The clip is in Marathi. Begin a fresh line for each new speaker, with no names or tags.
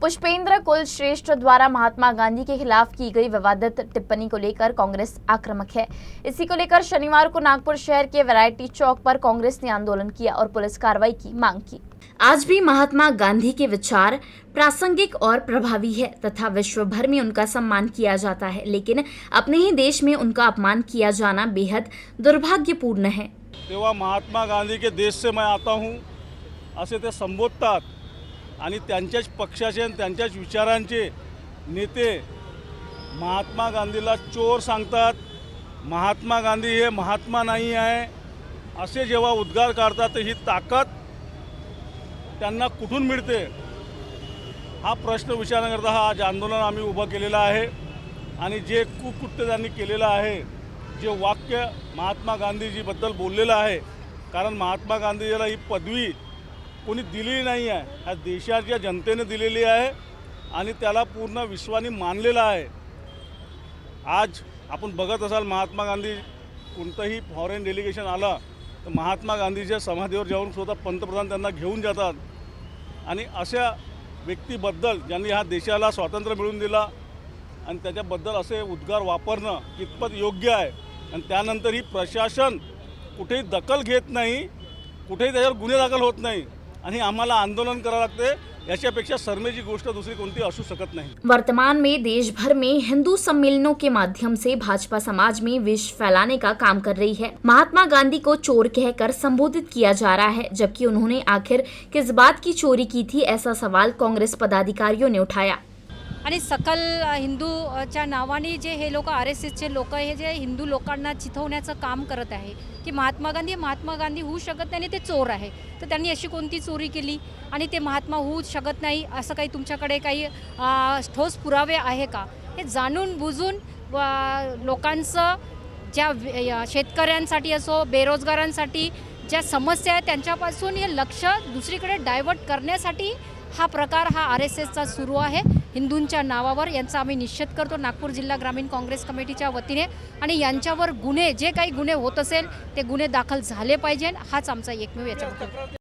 पुष्पेंद्र कुलश्रेष्ठ द्वारा महात्मा गांधी के खिलाफ की गई विवादित टिप्पणी को लेकर कांग्रेस आक्रामक है। इसी को लेकर शनिवार को नागपुर शहर के वैरायटी चौक पर कांग्रेस ने आंदोलन किया और पुलिस कार्रवाई की मांग की। आज भी महात्मा गांधी के विचार प्रासंगिक और प्रभावी है तथा विश्व भर में उनका सम्मान किया जाता है, लेकिन अपने ही देश में उनका अपमान किया जाना बेहद दुर्भाग्यपूर्ण है।
तेव्हा महात्मा गांधी के देश से मैं आता हूँ असे ते संबोधतात आणि त्यांच्याच पक्षाचे आणि त्यांच्याच विचारांचे नेते महात्मा गांधीला चोर सांगतात। महात्मा गांधी हे महात्मा नाही आहे असे जेव्हा उद्गार काढतात तर ही ताकद त्यांना कुठून मिळते हा प्रश्न विचारण्याकरता हा आज आंदोलन आम्ही उभं केलेलं आहे। आणि जे कुकृत्य त्यांनी केलेलं आहे, जे वाक्य महात्मा गांधीजीबद्दल बोललेलं आहे, कारण महात्मा गांधीजीला ही पदवी कोणी दिली नाही आहे, ह्या देशाच्या जनतेने दिलेली आहे आणि त्याला पूर्ण विश्वाने मानलेलं आहे। आज आपण बघत असाल महात्मा गांधी कोणतंही फॉरेन डेलिगेशन आला तर महात्मा गांधीच्या समाधीवर जाऊन स्वतः पंतप्रधान त्यांना घेऊन जातात आणि अशा व्यक्तीबद्दल ज्यांनी ह्या देशाला स्वातंत्र्य मिळवून दिला आणि त्याच्याबद्दल असे उद्गार वापरणं कितपत योग्य आहे। आणि त्यानंतर ही प्रशासन कुठेही दखल घेत नाही, कुठेही त्याच्यावर गुन्हे दाखल होत नाही आणि आम्हाला आंदोलन करावं लागते। याच्यापेक्षा शर्मेची गोष्ट दूसरी कोणती असू शकत नाही।
वर्तमान में देश भर में हिंदू सम्मेलनों के माध्यम से भाजपा समाज में विष फैलाने का काम कर रही है। महात्मा गांधी को चोर कहकर संबोधित किया जा रहा है, जबकि उन्होंने आखिर किस बात की चोरी की थी, ऐसा सवाल कांग्रेस पदाधिकारियों ने उठाया।
आणि सकल हिंदूच्या नावाने जे हे लोक RSSचे लोक हे जे हिंदू लोकांना चिथवण्याचं काम करत आहे की महात्मा गांधी होऊ शकत नाही, ते चोर आहे, तर त्यांनी अशी कोणती चोरी केली आणि ते महात्मा होऊ शकत नाही असं काही तुमच्याकडे काही ठोस पुरावे आहे का? हे जाणून बुजून लोकांचं ज्या शेतकऱ्यांसाठी असो, बेरोजगारांसाठी ज्या समस्या आहेत त्यांच्यापासून हे लक्ष दुसरीकडे डायव्हर्ट करण्यासाठी हा प्रकार RSSचा सुरू आहे हिंदूंच्या नावावर। यांचा आम्ही निषेध करतो नागपूर जिल्हा ग्रामीण काँग्रेस कमिटीच्या वतीने आणि यांच्यावर गुन्हे जे काही गुन्हे होत असेल ते गुन्हे दाखल झाले पाहिजे, हाच आमचा एकमेव याच्याबद्दल